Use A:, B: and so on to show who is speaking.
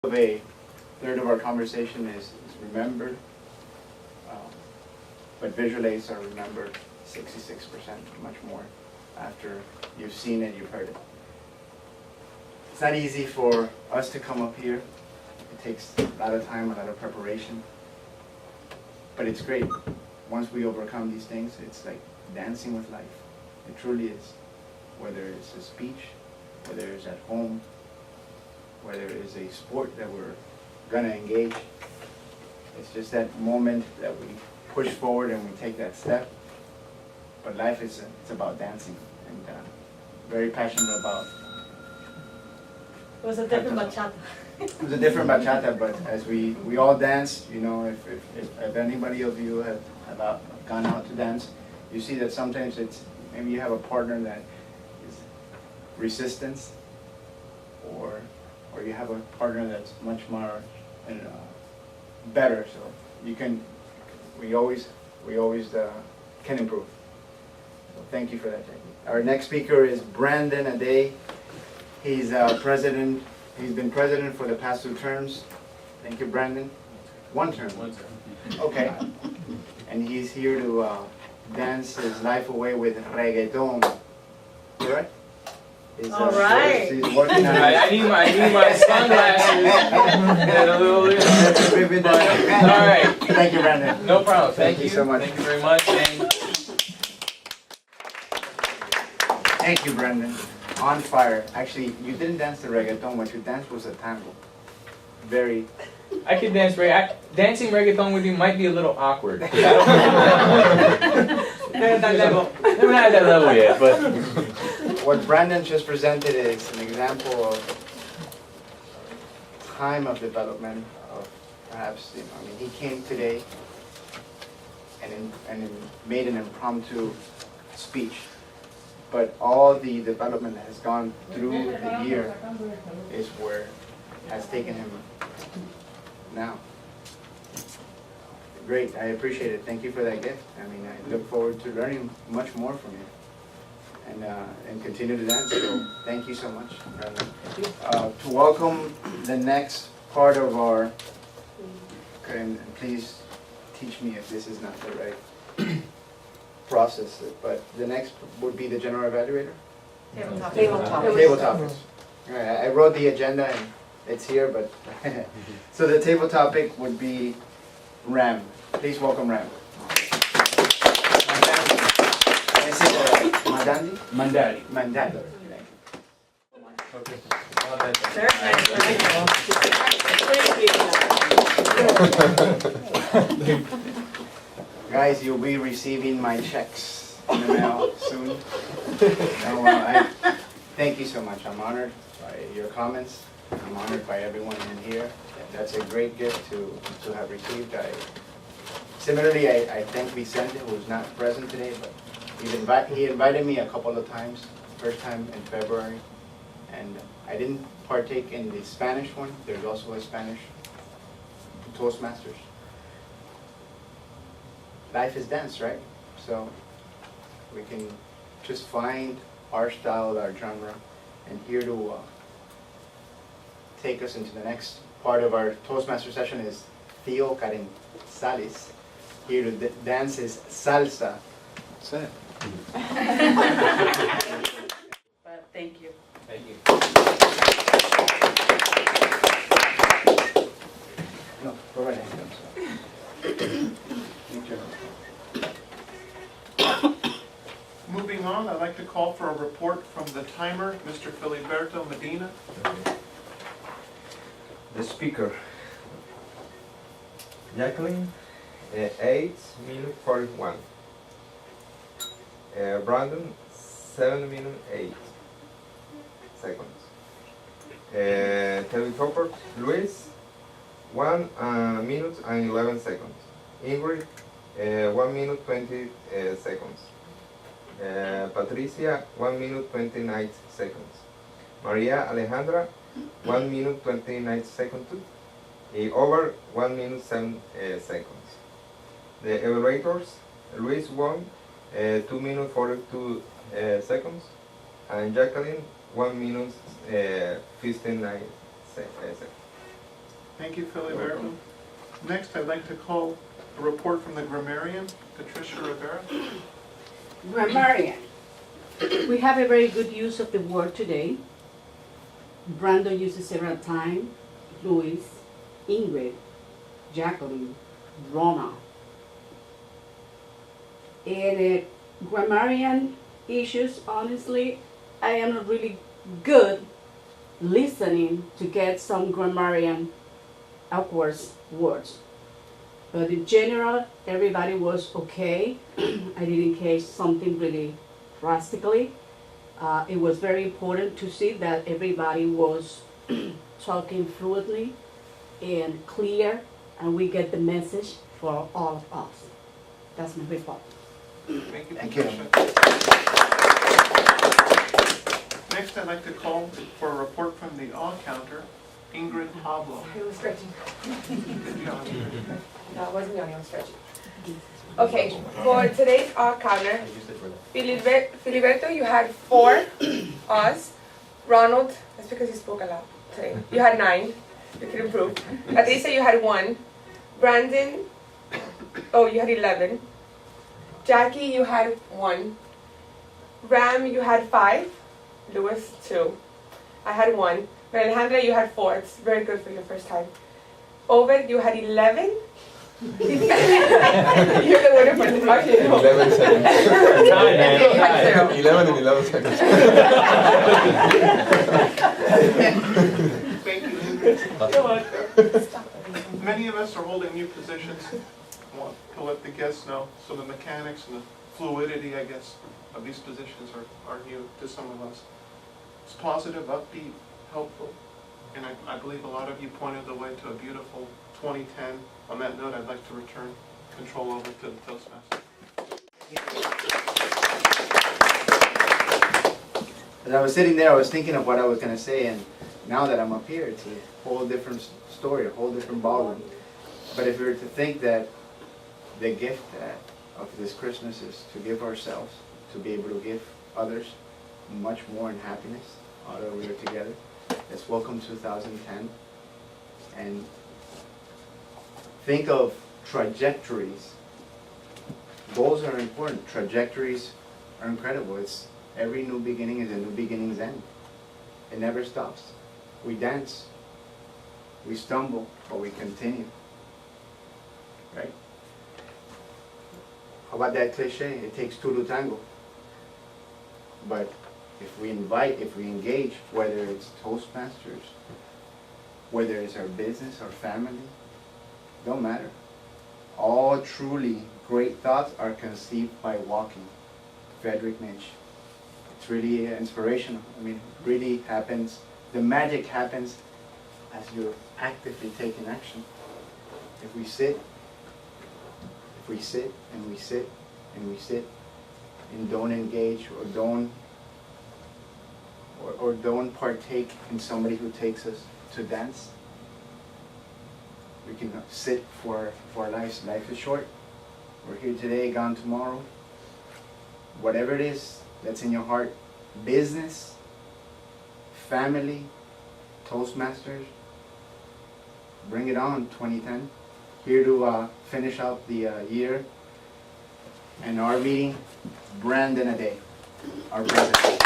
A: of a third of our conversation is remembered, but visual aids are remembered 66%, much more after you've seen it, you've heard it. It's not easy for us to come up here. It takes a lot of time, a lot of preparation, but it's great. Once we overcome these things, it's like dancing with life. It truly is. Whether it's a speech, whether it's at home, whether it's a sport that we're gonna engage. It's just that moment that we push forward and we take that step. But life is it's about dancing, and very passionate about.
B: It was a different bachata.
A: It was a different bachata, but as we all dance, you know, if anybody of you have gone out to dance, you see that sometimes it's maybe you have a partner that is resistance, or you have a partner that's much more better. So you can, we always can improve. So thank you for that, Jackie. Our next speaker is Brandon Ade. He's president. He's been president for the past 2 terms. Thank you, Brandon. 1 term. 1 term. Okay. And he's here to dance his life away with reggaeton. Correct?
B: All right.
A: He's working on
C: I need my sunglasses and a little bit. All right.
A: Thank you, Brandon.
C: No problem. Thank you
A: so much.
C: Thank you very much. And
A: thank you, Brandon. On fire. Actually, you didn't dance the reggaeton. What you danced was a tango. Very.
C: I could dance dancing reggaeton with you might be a little awkward. I don't We're not at that level yet, but
A: What Brandon just presented is an example of time of development of perhaps, you know, I mean, he came today and made an impromptu speech, but all the development that has gone through the year is where it has taken him now. Great, I appreciate it. Thank you for that gift. I mean, I look forward to learning much more from you. And continue to dance. So thank you so much. To welcome the next part of our, and please teach me if this is not the right process, but the next would be the general evaluator?
B: Table
A: topics. All right, I wrote the agenda and it's here, but so the table topic would be RAM. Please welcome RAM. Mandali?
C: Mandali.
A: Mandali. Guys, you'll be receiving my checks in the mail soon. So, thank you so much. I'm honored by your comments. I'm honored by everyone in here. That's a great gift to have received. Similarly, I thank Vicente, who's not present today, but he invited me a couple of times. First time in February, and I didn't partake in the Spanish one. There's also a Spanish Toastmasters. Life is dance, right? So we can just find our style, our genre, and here to take us into the next part of our Toastmaster session is Theo Salis. Here to dance is salsa. That's it.
B: But thank you.
C: Thank you.
A: No, go right ahead. Thank you.
D: Moving on, I'd like to call for a report from the timer, Mr. Filiberto Medina.
E: The speaker, Jacqueline, 8 minutes 41. Brandon, 7 minutes 8 seconds. Telephopper, Luis, 1 minute and 11 seconds. Ingrid, 1 minute 20 seconds. Patricia, 1 minute 29 seconds. Maria Alejandra, 1 minute 29 seconds too. Over 1 minute 7 seconds. The evaluators, Luis won 2 minutes 42 seconds, and Jacqueline 1 minute 59 seconds.
D: Thank you, Filiberto. Next, I'd like to call a report from the grammarian, Patricia Rivera.
F: Grammarian. We have a very good use of the word today. Brandon uses several times. Luis, Ingrid, Jacqueline, Rona. And grammarian issues, honestly, I am not really good listening to get some grammarian awkward words. But in general, everybody was okay. I didn't catch something really drastically. It was very important to see that everybody was talking fluently and clear, and we get the message for all of us. That's my report.
D: Thank you,
A: Thank you.
D: Patricia. Next, I'd like to call for a report from the all counter, Ingrid Pablo.
G: I was stretching.
D: Good job.
G: No, I wasn't yawning, I was stretching. Okay, for today's all counter, Filiberto, you had 4 O's. Ronald, that's because you spoke a lot today. You had 9. You could improve. Patricia, you had 1. Brandon, oh, you had 11. Jackie, you had 1. Ram, you had 5. Louis, 2. I had 1. Alejandra, you had 4. It's very good for your first time. Obed, you had 11. You're the winner for the talking.
E: 11 seconds.
G: You had 0.
E: 11 and 11 seconds.
D: Thank you, Ingrid.
G: You're welcome.
D: Many of us are holding new positions. I want to let the guests know some of the mechanics and the fluidity, I guess, of these positions are new to some of us. It's positive, upbeat, helpful, and I believe a lot of you pointed the way to a beautiful 2010. On that note, I'd like to return control over to the Toastmaster.
A: As I was sitting there, I was thinking of what I was going to say, and now that I'm up here, it's a whole different story, a whole different ballroom. But if we were to think that the gift of this Christmas is to give ourselves, to be able to give others much more in happiness, although we are together, let's welcome 2010. And think of trajectories. Goals are important. Trajectories are incredible. It's every new beginning is a new beginning's end. It never stops. We dance, we stumble, but we continue. Right? How about that cliche? It takes 2 to tango. But if we invite, if we engage, whether it's Toastmasters, whether it's our business, our family, don't matter. All truly great thoughts are conceived by walking. Friedrich Nietzsche. It's really inspirational. I mean, it really happens. The magic happens as you're actively taking action. If we sit and we sit and we sit and don't engage or don't partake in somebody who takes us to dance, we can sit for our lives. Life is short. We're here today, gone tomorrow. Whatever it is that's in your heart, business, family, Toastmasters, bring it on, 2010. Here to finish out the year and our meeting, Brandon a day, our president.